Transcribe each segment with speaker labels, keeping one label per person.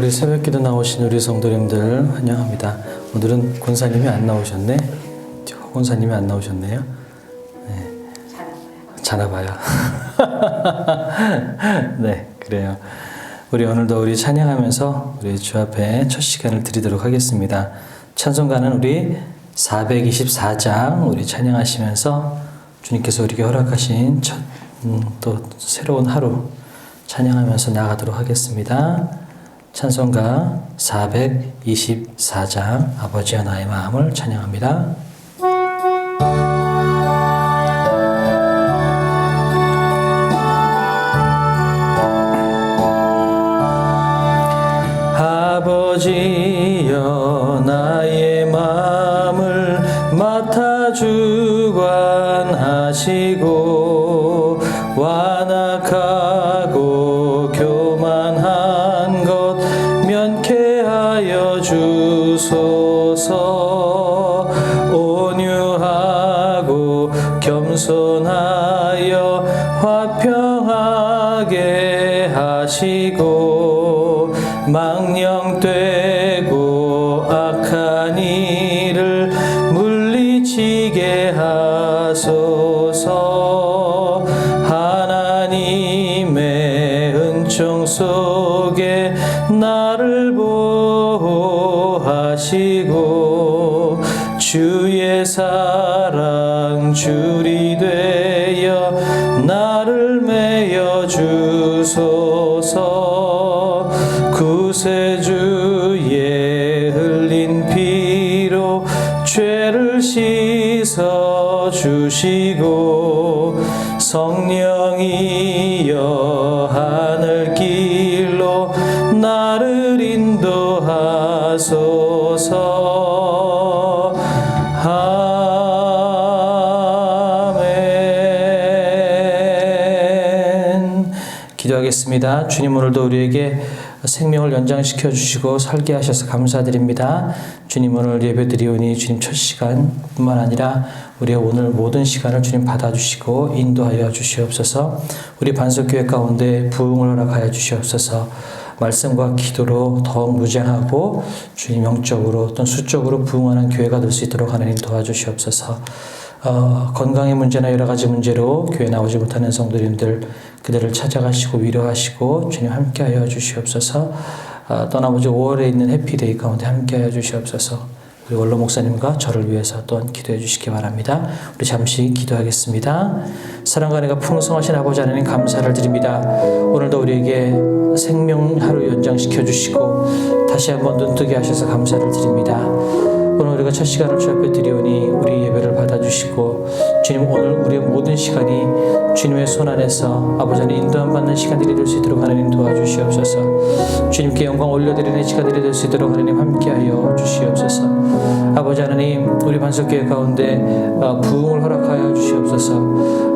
Speaker 1: 우리 새벽기도 나오신 우리 성도님들 환영합니다. 오늘은 권사님이 안 나오셨네. 권사님이 안 나오셨네요. 네. 자나 봐요. 네, 그래요. 우리 오늘도 우리 찬양하면서 우리 주 앞에 첫 시간을 드리도록 하겠습니다. 찬송가는 우리 424장 우리 찬양하시면서 주님께서 우리에게 허락하신 또 새로운 하루 찬양하면서 나가도록 하겠습니다. 찬송가 424장 아버지여 나의 마음을 찬양합니다. 아버지여 나의 마음을 맡아 주관하시고 완악하고 교만한 것 면케하여 주소서. 온유하고 겸손하여 화평하게 하시고 망령되고 악한 일을 물리치게 하소서. 하나님의 은총 속에 나를 보호하시고 주의 사랑 줄이 되어 나를 메어 주소서. 구세주의 흘린 피로 죄를 씻어 주시고 성령이여 하늘길로 나를 인도하소서. 아멘. 기도하겠습니다. 주님, 오늘도 우리에게 생명을 연장시켜 주시고 살게 하셔서 감사드립니다. 주님, 오늘 예배드리오니 주님 첫 시간뿐만 아니라 우리의 오늘 모든 시간을 주님 받아주시고 인도하여 주시옵소서. 우리 반석교회 가운데 부흥을 허락하여 주시옵소서. 말씀과 기도로 더욱 무장하고 주님 영적으로 또는 수적으로 부흥하는 교회가 될 수 있도록 하나님 도와주시옵소서. 건강의 문제나 여러 가지 문제로 교회 나오지 못하는 성도님들 그들을 찾아가시고 위로하시고 주님 함께하여 주시옵소서. 떠나보지 5월에 있는 해피데이 가운데 함께하여 주시옵소서. 우리 원로 목사님과 저를 위해서 또한 기도해 주시기 바랍니다. 우리 잠시 기도하겠습니다. 사랑과 은혜가 풍성하신 아버지 하나님 감사를 드립니다. 오늘도 우리에게 생명 하루 연장시켜 주시고 다시 한번 눈뜨게 하셔서 감사를 드립니다. 오늘 우리가 첫 시간을 주 앞에 드리오니 우리 예배를 받아주시고 주님, 오늘 우리의 모든 시간이 주님의 손 안에서 아버지 하나님 인도함 받는 시간들이 될 수 있도록 하나님 도와주시옵소서. 주님께 영광 올려드리는 시간들이 될 수 있도록 하나님 함께하여 주시옵소서. 아버지 하나님, 우리 반석교회 가운데 부흥을 허락하여 주시옵소서.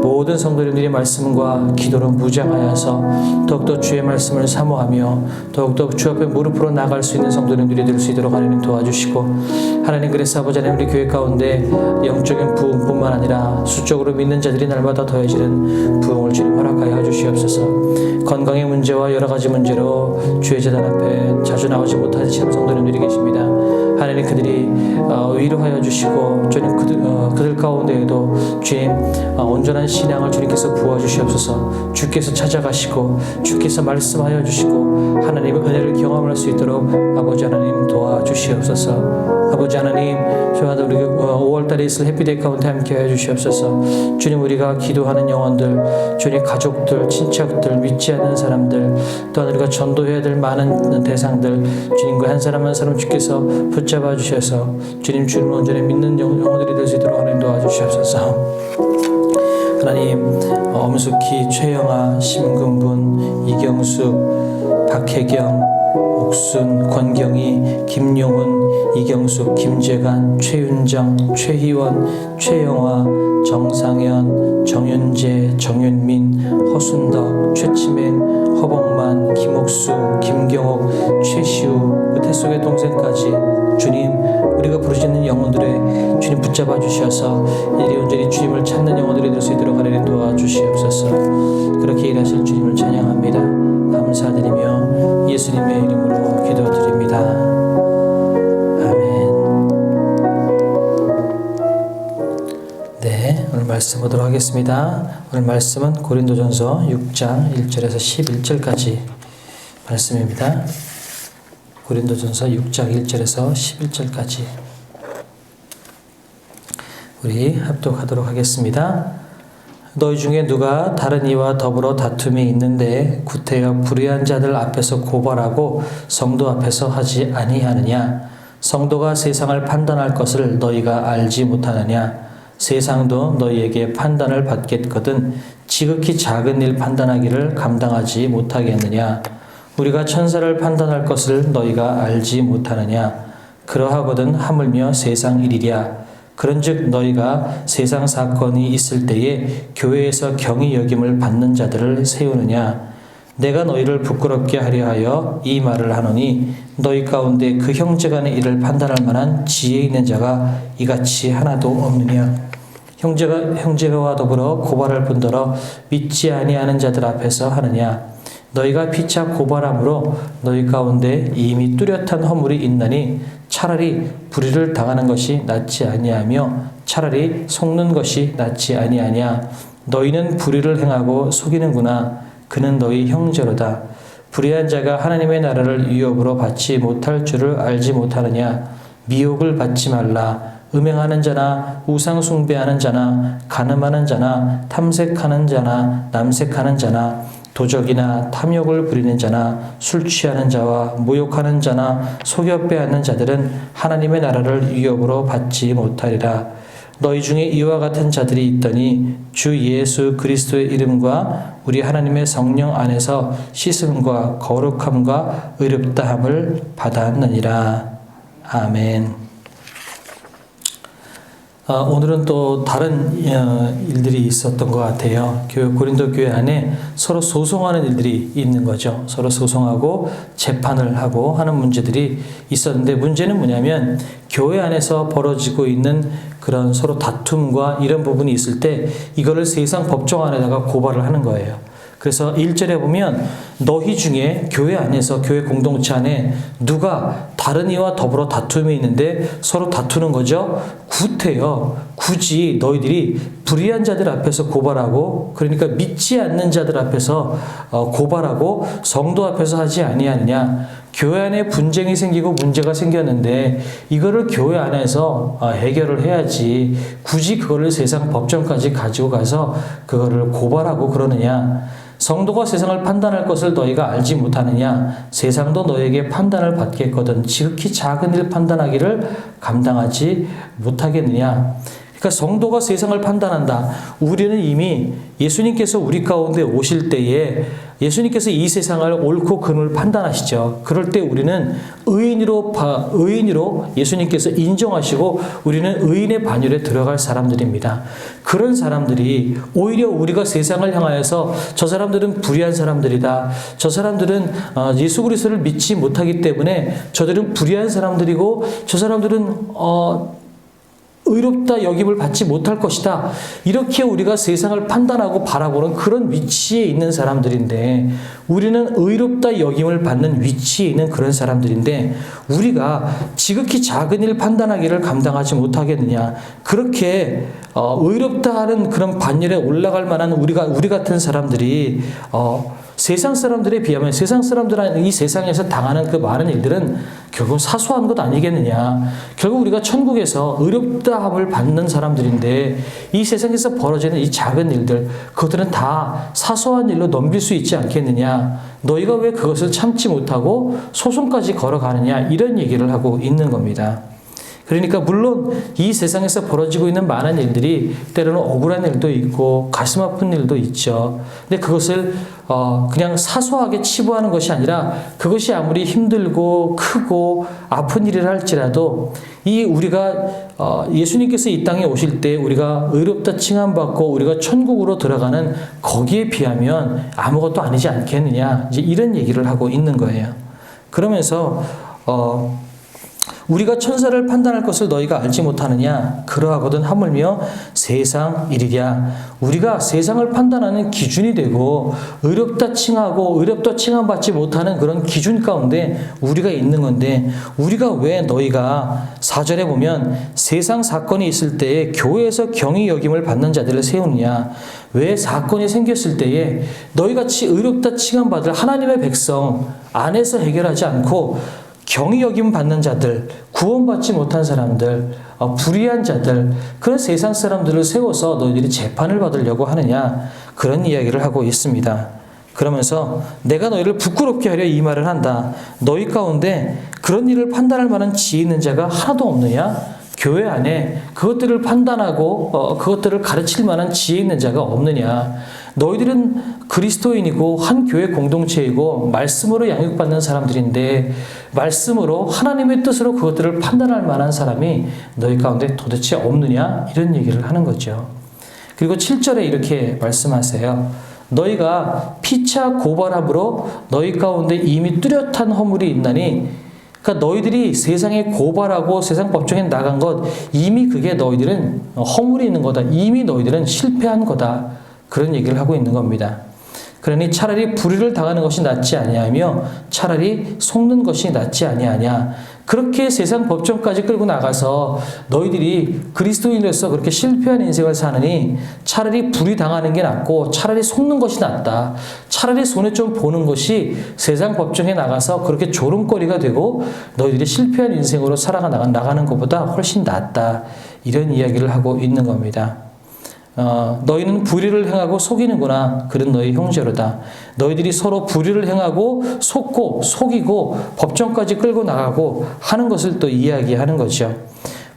Speaker 1: 모든 성도님들이 말씀과 기도로 무장하여서 더욱더 주의 말씀을 사모하며 더욱더 주 앞에 무릎으로 나갈 수 있는 성도님들이 될 수 있도록 하나님 도와주시고, 하나님 그래서 아버지 하나님 우리 교회 가운데 영적인 부흥뿐만 아니라 수적으로 믿는 자들이 날마다 더해지는 부흥을 주님 허락하여 주시옵소서. 건강의 문제와 여러 가지 문제로 주의 제단 앞에 자주 나오지 못하시는 성도님들이 계십니다. 하나님 그들이 위로하여 주시고 주님 그들 가운데에도 주님 온전한 신앙을 주님께서 부어주시옵소서. 주께서 찾아가시고 주께서 말씀하여 주시고 하나님의 은혜를 경험할 수 있도록 아버지 하나님 도와주시옵소서. 아버지 하나님, 저와도 우리 5월달에 있을 해피데이 가운데 함께하여 주시옵소서. 주님, 우리가 기도하는 영혼들, 주님 가족들, 친척들, 믿지 않는 사람들, 또한 우리가 전도해야 될 많은 대상들, 주님과 한 사람 한 사람 주께서 붙잡아 주셔서 주님 온전히 믿는 영혼들이 될 수 있도록 하나님 도와주시옵소서. 하나님, 엄숙희, 최영아, 심근분, 이경숙, 박혜경, 옥순, 권경희, 김용훈, 이경숙, 김재관, 최윤정, 최희원, 최영화, 정상현, 정윤재, 정윤민, 허순덕, 최치맨, 허봉만, 김옥수, 김경옥, 최시우, 그 태속의 동생까지 주님, 우리가 부르시는 영혼들의 주님 붙잡아 주셔서 이리 온전히 주님을 찾는 영혼들이 될 수 있도록 하나님 도와주시옵소서. 그렇게 일하실 주님을 찬양합니다. 감사드리며 예수님의 이름으로 기도합니다. 오늘 말씀 보도록 하겠습니다. 오늘 말씀은 고린도전서 6장 1절에서 11절까지 말씀입니다. 고린도전서 6장 1절에서 11절까지 우리 합독하도록 하겠습니다. 너희 중에 누가 다른 이와 더불어 다툼이 있는데 구태여 불의한 자들 앞에서 고발하고 성도 앞에서 하지 아니하느냐? 성도가 세상을 판단할 것을 너희가 알지 못하느냐? 세상도 너희에게 판단을 받겠거든 지극히 작은 일 판단하기를 감당하지 못하겠느냐? 우리가 천사를 판단할 것을 너희가 알지 못하느냐? 그러하거든 하물며 세상 일이랴. 그런즉 너희가 세상 사건이 있을 때에 교회에서 경히 여김을 받는 자들을 세우느냐? 내가 너희를 부끄럽게 하려 하여 이 말을 하노니 너희 가운데 그 형제간의 일을 판단할 만한 지혜 있는 자가 이같이 하나도 없느냐? 형제가와 더불어 고발할 뿐더러 믿지 아니하는 자들 앞에서 하느냐? 너희가 피차 고발함으로 너희 가운데 이미 뚜렷한 허물이 있나니 차라리 불의를 당하는 것이 낫지 아니하며 차라리 속는 것이 낫지 아니하냐? 너희는 불의를 행하고 속이는구나. 그는 너희 형제로다. 불의한 자가 하나님의 나라를 위협으로 받지 못할 줄을 알지 못하느냐? 미혹을 받지 말라. 음행하는 자나 우상 숭배하는 자나 간음하는 자나 탐색하는 자나 남색하는 자나 도적이나 탐욕을 부리는 자나 술 취하는 자와 모욕하는 자나 속여 빼앗는 자들은 하나님의 나라를 위협으로 받지 못하리라. 너희 중에 이와 같은 자들이 있더니 주 예수 그리스도의 이름과 우리 하나님의 성령 안에서 씻음과 거룩함과 의롭다함을 받았느니라. 아멘. 오늘은 또 다른 일들이 있었던 것 같아요. 고린도 교회 안에 서로 소송하는 일들이 있는 거죠. 서로 소송하고 재판을 하고 하는 문제들이 있었는데 문제는 뭐냐면 교회 안에서 벌어지고 있는 그런 서로 다툼과 이런 부분이 있을 때 이거를 세상 법정 안에다가 고발을 하는 거예요. 그래서 1절에 보면 너희 중에 교회 안에서 교회 공동체 안에 누가 다른 이와 더불어 다툼이 있는데 서로 다투는 거죠. 구태여 굳이 너희들이 불의한 자들 앞에서 고발하고 그러니까 믿지 않는 자들 앞에서 고발하고 성도 앞에서 하지 아니하느냐. 교회 안에 분쟁이 생기고 문제가 생겼는데 이거를 교회 안에서 해결을 해야지 굳이 그거를 세상 법정까지 가지고 가서 그거를 고발하고 그러느냐. 성도가 세상을 판단할 것을 너희가 알지 못하느냐? 세상도 너에게 판단을 받겠거든 지극히 작은 일 판단하기를 감당하지 못하겠느냐? 그러니까 성도가 세상을 판단한다. 우리는 이미 예수님께서 우리 가운데 오실 때에 예수님께서 이 세상을 옳고 그름을 판단하시죠. 그럴 때 우리는 의인으로 예수님께서 인정하시고 우리는 의인의 반열에 들어갈 사람들입니다. 그런 사람들이 오히려 우리가 세상을 향하여서 저 사람들은 불의한 사람들이다. 저 사람들은 예수 그리스도를 믿지 못하기 때문에 저들은 불의한 사람들이고 저 사람들은 의롭다 여김을 받지 못할 것이다. 이렇게 우리가 세상을 판단하고 바라보는 그런 위치에 있는 사람들인데 우리는 의롭다 여김을 받는 위치에 있는 그런 사람들인데 우리가 지극히 작은 일 판단하기를 감당하지 못하겠느냐. 그렇게 의롭다 하는 그런 반열에 올라갈 만한 우리 같은 사람들이 세상 사람들에 비하면 세상 사람들은 이 세상에서 당하는 그 많은 일들은 결국 사소한 것 아니겠느냐. 결국 우리가 천국에서 의롭다함을 받는 사람들인데 이 세상에서 벌어지는 이 작은 일들 그것들은 다 사소한 일로 넘길 수 있지 않겠느냐. 너희가 왜 그것을 참지 못하고 소송까지 걸어가느냐 이런 얘기를 하고 있는 겁니다. 그러니까 물론 이 세상에서 벌어지고 있는 많은 일들이 때로는 억울한 일도 있고 가슴 아픈 일도 있죠. 근데 그것을 그냥 사소하게 치부하는 것이 아니라 그것이 아무리 힘들고 크고 아픈 일이라 할지라도 우리가 예수님께서 이 땅에 오실 때 우리가 의롭다 칭함받고 우리가 천국으로 들어가는 거기에 비하면 아무것도 아니지 않겠느냐. 이제 이런 얘기를 하고 있는 거예요. 그러면서 우리가 천사를 판단할 것을 너희가 알지 못하느냐? 그러하거든 하물며 세상 일이랴. 우리가 세상을 판단하는 기준이 되고 의롭다 칭하고 의롭다 칭함받지 못하는 그런 기준 가운데 우리가 있는 건데, 우리가 왜 너희가 4절에 보면 세상 사건이 있을 때에 교회에서 경히 여김을 받는 자들을 세우느냐? 왜 사건이 생겼을 때에 너희같이 의롭다 칭함받을 하나님의 백성 안에서 해결하지 않고 경히 여김 받는 자들, 구원받지 못한 사람들, 불의한 자들, 그런 세상 사람들을 세워서 너희들이 재판을 받으려고 하느냐? 그런 이야기를 하고 있습니다. 그러면서 내가 너희를 부끄럽게 하려 이 말을 한다. 너희 가운데 그런 일을 판단할 만한 지혜 있는 자가 하나도 없느냐? 교회 안에 그것들을 판단하고 그것들을 가르칠 만한 지혜 있는 자가 없느냐? 너희들은 그리스도인이고 한 교회 공동체이고 말씀으로 양육받는 사람들인데 말씀으로 하나님의 뜻으로 그것들을 판단할 만한 사람이 너희 가운데 도대체 없느냐? 이런 얘기를 하는 거죠. 그리고 7절에 이렇게 말씀하세요. 너희가 피차 고발함으로 너희 가운데 이미 뚜렷한 허물이 있나니, 그러니까 너희들이 세상에 고발하고 세상 법정에 나간 것, 이미 그게 너희들은 허물이 있는 거다. 이미 너희들은 실패한 거다. 그런 얘기를 하고 있는 겁니다. 그러니 차라리 불의를 당하는 것이 낫지 아니하며 차라리 속는 것이 낫지 아니하냐. 그렇게 세상 법정까지 끌고 나가서 너희들이 그리스도인으로서 그렇게 실패한 인생을 사느니 차라리 불의 당하는 게 낫고 차라리 속는 것이 낫다. 차라리 손에 좀 보는 것이 세상 법정에 나가서 그렇게 조롱거리가 되고 너희들이 실패한 인생으로 나가는 것보다 훨씬 낫다. 이런 이야기를 하고 있는 겁니다. 너희는 불의를 행하고 속이는구나. 그런 너희 형제로다. 너희들이 서로 불의를 행하고 속고 속이고 법정까지 끌고 나가고 하는 것을 또 이야기하는 거죠.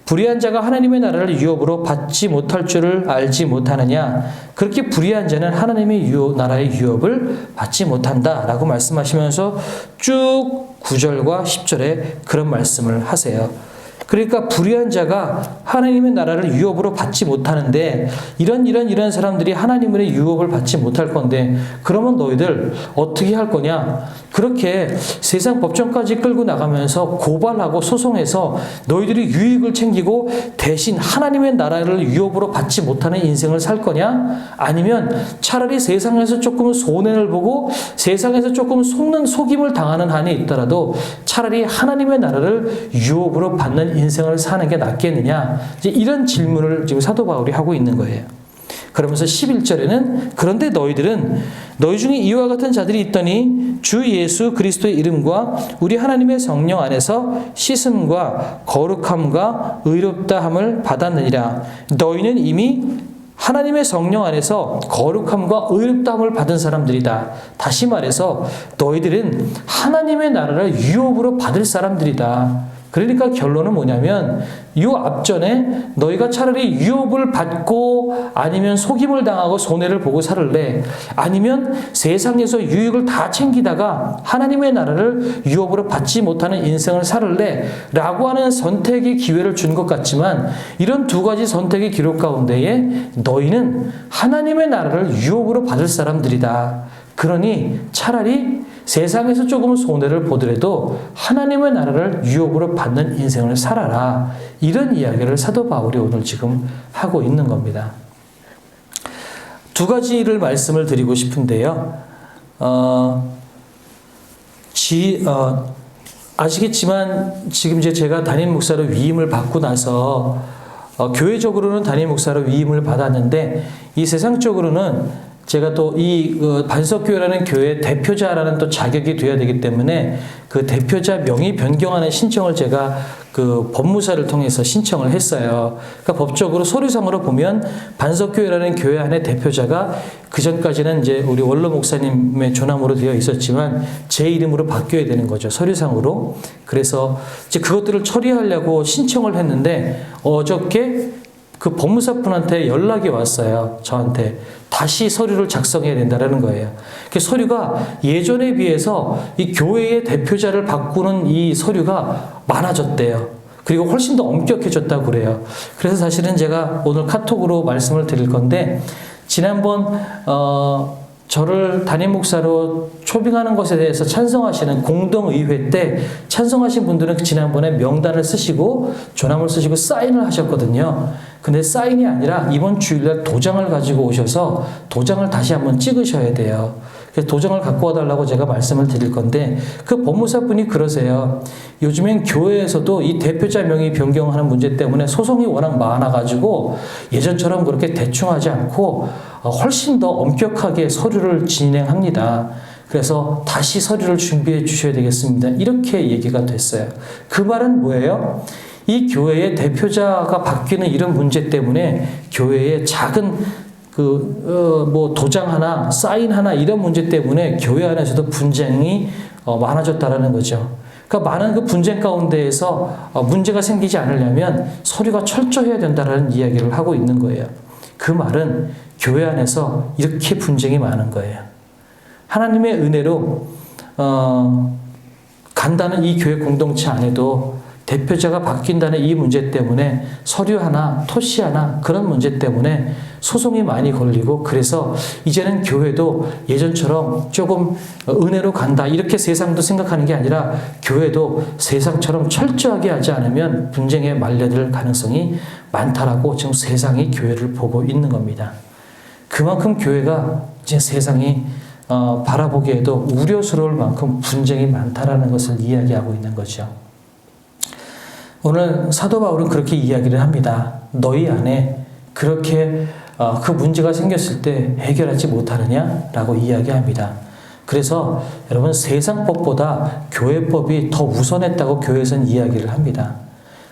Speaker 1: 불의한 자가 하나님의 나라를 유업으로 받지 못할 줄을 알지 못하느냐? 그렇게 불의한 자는 하나님의 나라의 유업을 받지 못한다라고 말씀하시면서 쭉 9절과 10절에 그런 말씀을 하세요. 그러니까 불의한 자가 하나님의 나라를 유업으로 받지 못하는데 이런 사람들이 하나님의 유업을 받지 못할 건데, 그러면 너희들 어떻게 할 거냐? 그렇게 세상 법정까지 끌고 나가면서 고발하고 소송해서 너희들이 유익을 챙기고 대신 하나님의 나라를 유업으로 받지 못하는 인생을 살 거냐? 아니면 차라리 세상에서 조금 손해를 보고 세상에서 조금 속임을 당하는 한이 있더라도 차라리 하나님의 나라를 유업으로 받는 인생을 사는 게 낫겠느냐? 이제 이런 질문을 지금 사도 바울이 하고 있는 거예요. 그러면서 11절에는 그런데 너희들은 너희 중에 이와 같은 자들이 있더니 주 예수 그리스도의 이름과 우리 하나님의 성령 안에서 씻음과 거룩함과 의롭다함을 받았느니라. 너희는 이미 하나님의 성령 안에서 거룩함과 의롭다함을 받은 사람들이다. 다시 말해서 너희들은 하나님의 나라를 유업으로 받을 사람들이다. 그러니까 결론은 뭐냐면 이 앞전에 너희가 차라리 유업을 받고 아니면 속임을 당하고 손해를 보고 살을래, 아니면 세상에서 유익을 다 챙기다가 하나님의 나라를 유업으로 받지 못하는 인생을 살을래 라고 하는 선택의 기회를 준 것 같지만, 이런 두 가지 선택의 기록 가운데에 너희는 하나님의 나라를 유업으로 받을 사람들이다. 그러니 차라리 세상에서 조금 손해를 보더라도 하나님의 나라를 유업으로 받는 인생을 살아라. 이런 이야기를 사도 바울이 오늘 지금 하고 있는 겁니다. 두 가지를 말씀을 드리고 싶은데요. 아시겠지만 지금 이제 제가 담임 목사로 위임을 받고 나서 교회적으로는 담임 목사로 위임을 받았는데, 이 세상적으로는 제가 또 이 반석교회라는 교회 대표자라는 또 자격이 돼야 되기 때문에 그 대표자 명의 변경하는 신청을 제가 그 법무사를 통해서 신청을 했어요. 그러니까 법적으로 서류상으로 보면 반석교회라는 교회 안에 대표자가 그전까지는 이제 우리 원로 목사님의 조남으로 되어 있었지만 제 이름으로 바뀌어야 되는 거죠, 서류상으로. 그래서 이제 그것들을 처리하려고 신청을 했는데 어저께 그 법무사분한테 연락이 왔어요. 저한테 다시 서류를 작성해야 된다는 거예요. 그 서류가 예전에 비해서 이 교회의 대표자를 바꾸는 이 서류가 많아졌대요. 그리고 훨씬 더 엄격해졌다고 그래요. 그래서 사실은 제가 오늘 카톡으로 말씀을 드릴 건데, 지난번 저를 담임 목사로 초빙하는 것에 대해서 찬성하시는 공동의회 때 찬성하신 분들은 지난번에 명단을 쓰시고 조남을 쓰시고 사인을 하셨거든요. 근데 사인이 아니라 이번 주일날 도장을 가지고 오셔서 도장을 다시 한번 찍으셔야 돼요. 그래서 도장을 갖고 와달라고 제가 말씀을 드릴 건데 그 법무사분이 그러세요. 요즘엔 교회에서도 이 대표자 명의 변경하는 문제 때문에 소송이 워낙 많아가지고 예전처럼 그렇게 대충 하지 않고 훨씬 더 엄격하게 서류를 진행합니다. 그래서 다시 서류를 준비해 주셔야 되겠습니다. 이렇게 얘기가 됐어요. 그 말은 뭐예요? 이 교회의 대표자가 바뀌는 이런 문제 때문에 교회의 작은 도장 하나, 사인 하나 이런 문제 때문에 교회 안에서도 분쟁이 많아졌다라는 거죠. 그러니까 많은 그 분쟁 가운데에서 문제가 생기지 않으려면 서류가 철저해야 된다라는 이야기를 하고 있는 거예요. 그 말은 교회 안에서 이렇게 분쟁이 많은 거예요. 하나님의 은혜로 간다는 이 교회 공동체 안에도 대표자가 바뀐다는 이 문제 때문에 서류 하나, 토시 하나 그런 문제 때문에 소송이 많이 걸리고 그래서 이제는 교회도 예전처럼 조금 은혜로 간다 이렇게 세상도 생각하는 게 아니라 교회도 세상처럼 철저하게 하지 않으면 분쟁에 말려들 가능성이 많다라고 지금 세상이 교회를 보고 있는 겁니다. 그만큼 교회가 이제 세상이 바라보기에도 우려스러울 만큼 분쟁이 많다라는 것을 이야기하고 있는 거죠. 오늘 사도 바울은 그렇게 이야기를 합니다. 너희 안에 그렇게 그 문제가 생겼을 때 해결하지 못하느냐라고 이야기합니다. 그래서 여러분 세상법보다 교회법이 더 우선했다고 교회에서는 이야기를 합니다.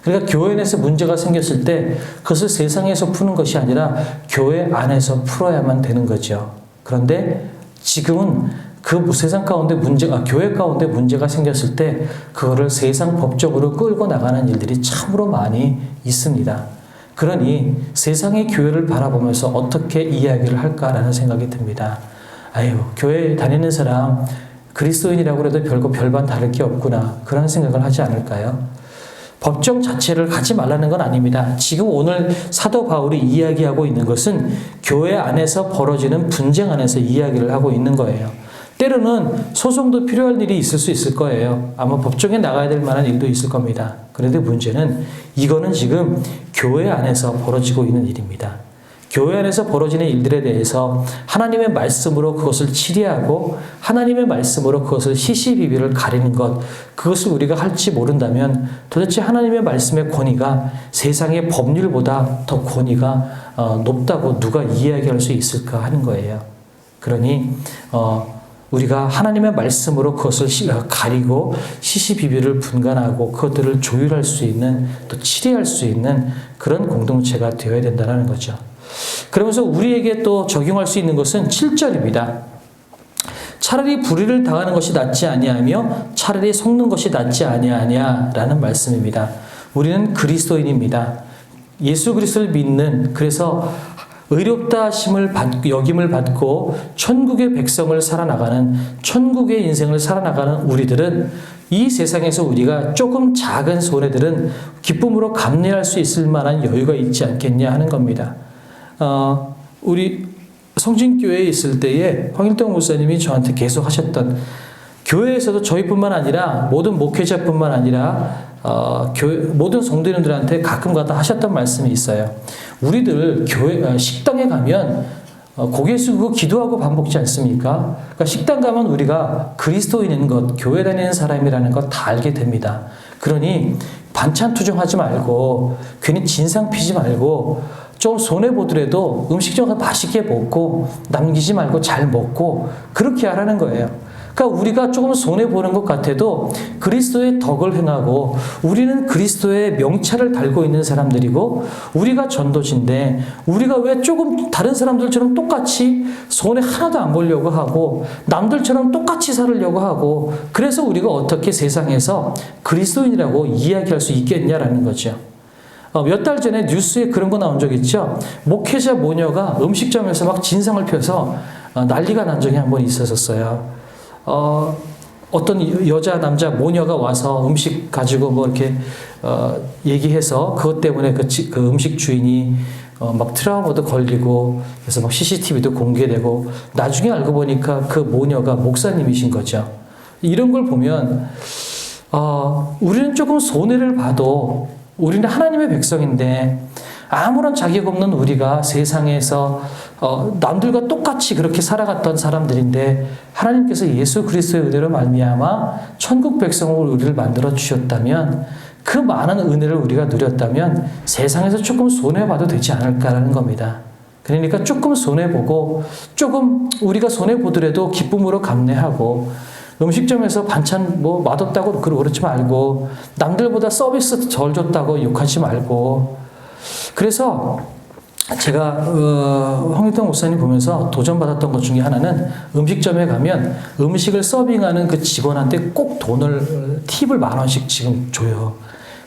Speaker 1: 그러니까 교회 내에서 문제가 생겼을 때 그것을 세상에서 푸는 것이 아니라 교회 안에서 풀어야만 되는 거죠. 그런데 지금은 그 세상 가운데 교회 가운데 문제가 생겼을 때 그거를 세상 법적으로 끌고 나가는 일들이 참으로 많이 있습니다. 그러니 세상의 교회를 바라보면서 어떻게 이야기를 할까라는 생각이 듭니다. 아유, 교회 다니는 사람 그리스도인이라고 해도 별반 다를 게 없구나 그런 생각을 하지 않을까요? 법정 자체를 가지 말라는 건 아닙니다. 지금 오늘 사도 바울이 이야기하고 있는 것은 교회 안에서 벌어지는 분쟁 안에서 이야기를 하고 있는 거예요. 때로는 소송도 필요할 일이 있을 수 있을 거예요. 아마 법정에 나가야 될 만한 일도 있을 겁니다. 그런데 문제는 이거는 지금 교회 안에서 벌어지고 있는 일입니다. 교회 안에서 벌어지는 일들에 대해서 하나님의 말씀으로 그것을 치리하고 하나님의 말씀으로 그것을 시시비비를 가리는 것, 그것을 우리가 할지 모른다면 도대체 하나님의 말씀의 권위가 세상의 법률보다 더 권위가 높다고 누가 이야기할 수 있을까 하는 거예요. 그러니 우리가 하나님의 말씀으로 그것을 가리고 시시비비를 분간하고 그것들을 조율할 수 있는 또 치리할 수 있는 그런 공동체가 되어야 된다는 거죠. 그러면서 우리에게 또 적용할 수 있는 것은 7절입니다. 차라리 불의를 당하는 것이 낫지 아니하며 차라리 속는 것이 낫지 아니하냐라는 말씀입니다. 우리는 그리스도인입니다. 예수 그리스도를 믿는, 그래서 의롭다 하심을 여김을 받고 천국의 백성을 살아나가는, 천국의 인생을 살아나가는 우리들은 이 세상에서 우리가 조금 작은 손해들은 기쁨으로 감내할 수 있을 만한 여유가 있지 않겠냐 하는 겁니다. 우리 성진교회에 있을 때에 황일동 목사님이 저한테 계속 하셨던, 교회에서도 저희뿐만 아니라 모든 목회자뿐만 아니라 모든 성도님들한테 가끔가다 하셨던 말씀이 있어요. 우리들 교회 식당에 가면 고개 숙이고 기도하고 밥 먹지 않습니까? 그러니까 식당 가면 우리가 그리스도인인 것, 교회 다니는 사람이라는 것 다 알게 됩니다. 그러니 반찬 투정하지 말고 괜히 진상 피지 말고 좀 손해보더라도 음식 좀 맛있게 먹고 남기지 말고 잘 먹고 그렇게 하라는 거예요. 그러니까 우리가 조금 손해보는 것 같아도 그리스도의 덕을 행하고 우리는 그리스도의 명찰을 달고 있는 사람들이고 우리가 전도진데 우리가 왜 조금 다른 사람들처럼 똑같이 손해 하나도 안 보려고 하고 남들처럼 똑같이 살으려고 하고 그래서 우리가 어떻게 세상에서 그리스도인이라고 이야기할 수 있겠냐라는 거죠. 몇 달 전에 뉴스에 그런 거 나온 적 있죠. 목회자 모녀가 음식점에서 막 진상을 펴서 난리가 난 적이 한 번 있었어요. 어떤 여자 남자 모녀가 와서 음식 가지고 뭐 이렇게 얘기해서 그것 때문에 그 음식 주인이 막 트라우마도 걸리고 그래서 막 CCTV도 공개되고 나중에 알고 보니까 그 모녀가 목사님이신 거죠. 이런 걸 보면 우리는 조금 손해를 봐도 우리는 하나님의 백성인데 아무런 자격 없는 우리가 세상에서 남들과 똑같이 그렇게 살아갔던 사람들인데 하나님께서 예수 그리스도의 은혜로 말미암아 천국 백성으로 우리를 만들어 주셨다면 그 많은 은혜를 우리가 누렸다면 세상에서 조금 손해봐도 되지 않을까라는 겁니다. 그러니까 조금 손해보고 조금 우리가 손해보더라도 기쁨으로 감내하고 음식점에서 반찬 뭐 맛없다고 그러지 말고 남들보다 서비스 덜 줬다고 욕하지 말고 그래서 제가 황희동 목사님 보면서 도전받았던 것 중에 하나는 음식점에 가면 음식을 서빙하는 그 직원한테 꼭 팁을 10,000원씩 지금 줘요.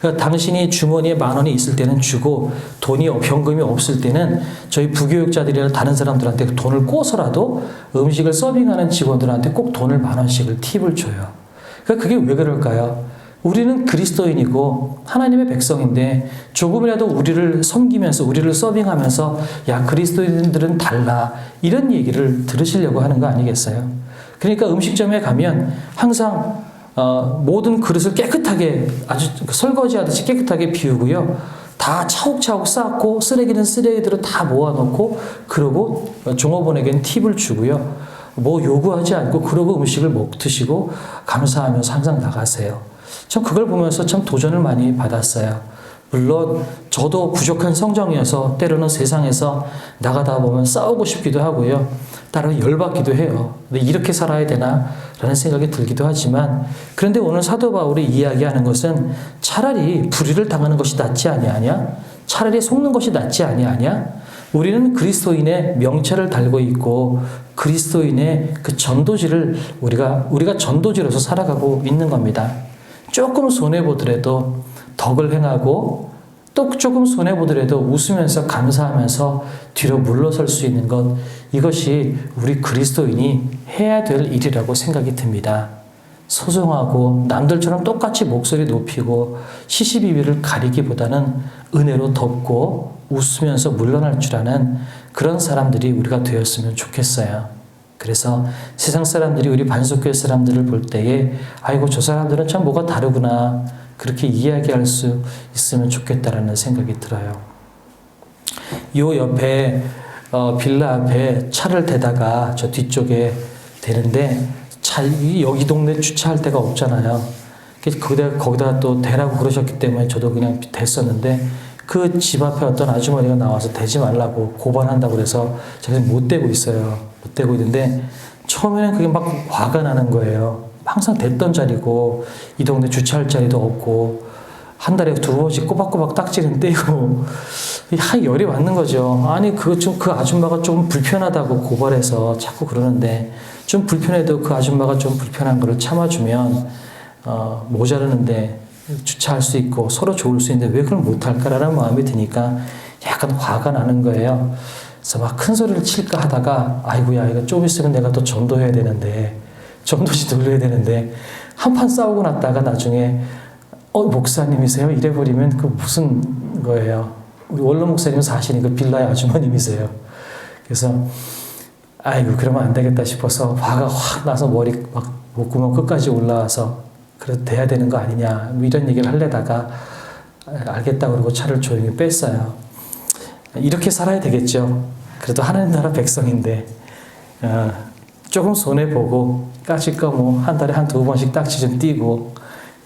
Speaker 1: 그러니까 당신이 주머니에 10,000원이 있을 때는 주고 현금이 없을 때는 저희 부교육자들이나 다른 사람들한테 돈을 꿔서라도 음식을 서빙하는 직원들한테 꼭 돈을 10,000원씩을 팁을 줘요. 그러니까 그게 왜 그럴까요? 우리는 그리스도인이고 하나님의 백성인데 조금이라도 우리를 섬기면서 우리를 서빙하면서 야 그리스도인들은 달라 이런 얘기를 들으시려고 하는 거 아니겠어요? 그러니까 음식점에 가면 항상 모든 그릇을 깨끗하게 아주 설거지하듯이 깨끗하게 비우고요. 다 차곡차곡 쌓고 쓰레기는 쓰레기대로 다 모아놓고 그러고 종업원에게는 팁을 주고요. 뭐 요구하지 않고 그러고 음식을 드시고 감사하면서 항상 나가세요. 전 그걸 보면서 참 도전을 많이 받았어요. 물론 저도 부족한 성정이어서 때로는 세상에서 나가다 보면 싸우고 싶기도 하고요. 따로 열받기도 해요. 근데 이렇게 살아야 되나? 라는 생각이 들기도 하지만 그런데 오늘 사도 바울이 이야기하는 것은 차라리 불의를 당하는 것이 낫지 아니하냐? 차라리 속는 것이 낫지 아니하냐? 우리는 그리스도인의 명찰을 달고 있고 그리스도인의 그 전도지를 우리가 전도지로서 살아가고 있는 겁니다. 조금 손해보더라도 덕을 행하고 또 조금 손해보더라도 웃으면서 감사하면서 뒤로 물러설 수 있는 것 이것이 우리 그리스도인이 해야 될 일이라고 생각이 듭니다. 소송하고 남들처럼 똑같이 목소리 높이고 시시비비를 가리기보다는 은혜로 덮고 웃으면서 물러날 줄 아는 그런 사람들이 우리가 되었으면 좋겠어요. 그래서 세상 사람들이 우리 반석교회 사람들을 볼 때에 아이고 저 사람들은 참 뭐가 다르구나 그렇게 이야기할 수 있으면 좋겠다라는 생각이 들어요. 요 옆에 빌라 앞에 차를 대다가 저 뒤쪽에 대는데 여기 동네 주차할 데가 없잖아요. 거기다가 또 대라고 그러셨기 때문에 저도 그냥 댔었는데 그 집 앞에 어떤 아주머니가 나와서 대지 말라고 고발한다고 그래서 제가 못 대고 있어요. 못 대고 있는데 처음에는 그게 막 화가 나는 거예요. 항상 댔던 자리고 이 동네 주차할 자리도 없고 한 달에 2번씩 꼬박꼬박 딱지는 떼고 열이 받는 거죠. 아니 그 아줌마가 좀 불편하다고 고발해서 자꾸 그러는데 좀 불편해도 그 아줌마가 좀 불편한 거를 참아주면 모자르는데 주차할 수 있고 서로 좋을 수 있는데 왜 그걸 못할까라는 마음이 드니까 약간 화가 나는 거예요. 그래서 막 큰 소리를 칠까 하다가 아이고야 이거 좀 있으면 내가 또 전도해야 되는데 전도지 돌려야 되는데 한판 싸우고 났다가 나중에 목사님이세요? 이래버리면 그 무슨 거예요. 우리 원로 목사님은 사실은 그 빌라의 아주머님이세요. 그래서 아이고 그러면 안 되겠다 싶어서 화가 확 나서 머리 막 목구멍 끝까지 올라와서 그래도 돼야 되는 거 아니냐 뭐 이런 얘기를 하려다가 알겠다 그러고 차를 조용히 뺐어요. 이렇게 살아야 되겠죠. 그래도 하나님 나라 백성인데 조금 손해보고 까짓 거 뭐 한 달에 1-2번씩 딱지 좀 띄고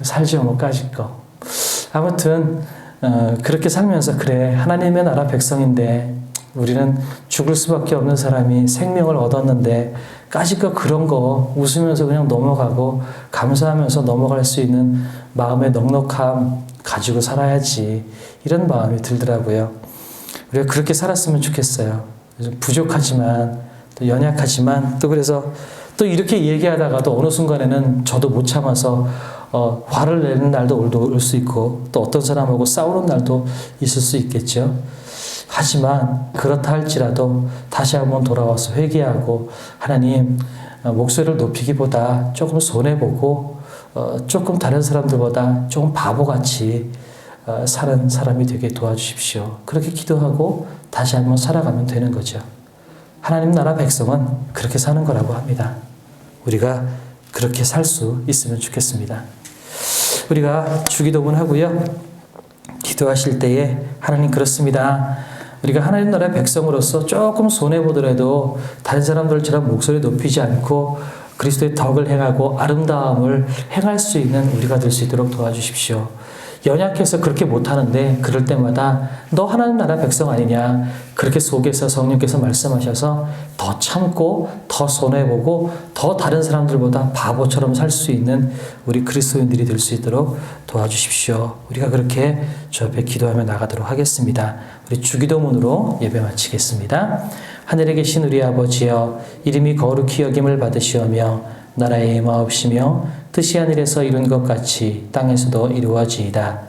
Speaker 1: 살죠 뭐 까짓 거. 아무튼 그렇게 살면서 그래 하나님의 나라 백성인데 우리는 죽을 수밖에 없는 사람이 생명을 얻었는데 까짓 거 그런 거 웃으면서 그냥 넘어가고 감사하면서 넘어갈 수 있는 마음의 넉넉함 가지고 살아야지 이런 마음이 들더라고요. 우리가 그렇게 살았으면 좋겠어요. 부족하지만 또 연약하지만 또 그래서 또 이렇게 얘기하다가도 어느 순간에는 저도 못 참아서 화를 내는 날도 올 수 있고 또 어떤 사람하고 싸우는 날도 있을 수 있겠죠. 하지만 그렇다 할지라도 다시 한번 돌아와서 회개하고 하나님 목소리를 높이기보다 조금 손해보고 조금 다른 사람들보다 조금 바보같이 사는 사람이 되게 도와주십시오. 그렇게 기도하고 다시 한번 살아가면 되는 거죠. 하나님 나라 백성은 그렇게 사는 거라고 합니다. 우리가 그렇게 살 수 있으면 좋겠습니다. 우리가 주기도문 하고요. 기도하실 때에 하나님 그렇습니다. 우리가 하나님 나라의 백성으로서 조금 손해보더라도 다른 사람들처럼 목소리 높이지 않고 그리스도의 덕을 행하고 아름다움을 행할 수 있는 우리가 될 수 있도록 도와주십시오. 연약해서 그렇게 못하는데 그럴 때마다 너 하나님 나라 백성 아니냐, 그렇게 속에서 성령께서 말씀하셔서 더 참고 더 손해보고 더 다른 사람들보다 바보처럼 살 수 있는 우리 그리스도인들이 될 수 있도록 도와주십시오. 우리가 그렇게 주 앞에 기도하며 나가도록 하겠습니다. 우리 주기도문으로 예배 마치겠습니다. 하늘에 계신 우리 아버지여, 이름이 거룩히 여김을 받으시오며 나라의 임하옵시며 뜻이 하늘에서 이룬 것 같이 땅에서도 이루어지이다.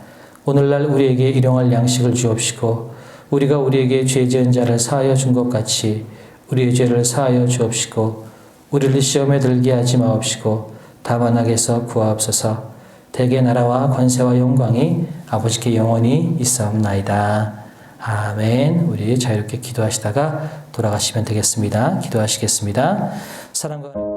Speaker 1: 오늘날 우리에게 일용할 양식을 주옵시고 우리가 우리에게 죄 지은 자를 사하여 준 것 같이 우리의 죄를 사하여 주옵시고 우리를 시험에 들게 하지 마옵시고 다만 악에서 구하옵소서. 대개 나라와 권세와 영광이 아버지께 영원히 있사옵나이다. 아멘. 우리 자유롭게 기도하시다가 돌아가시면 되겠습니다. 기도하시겠습니다. 사랑과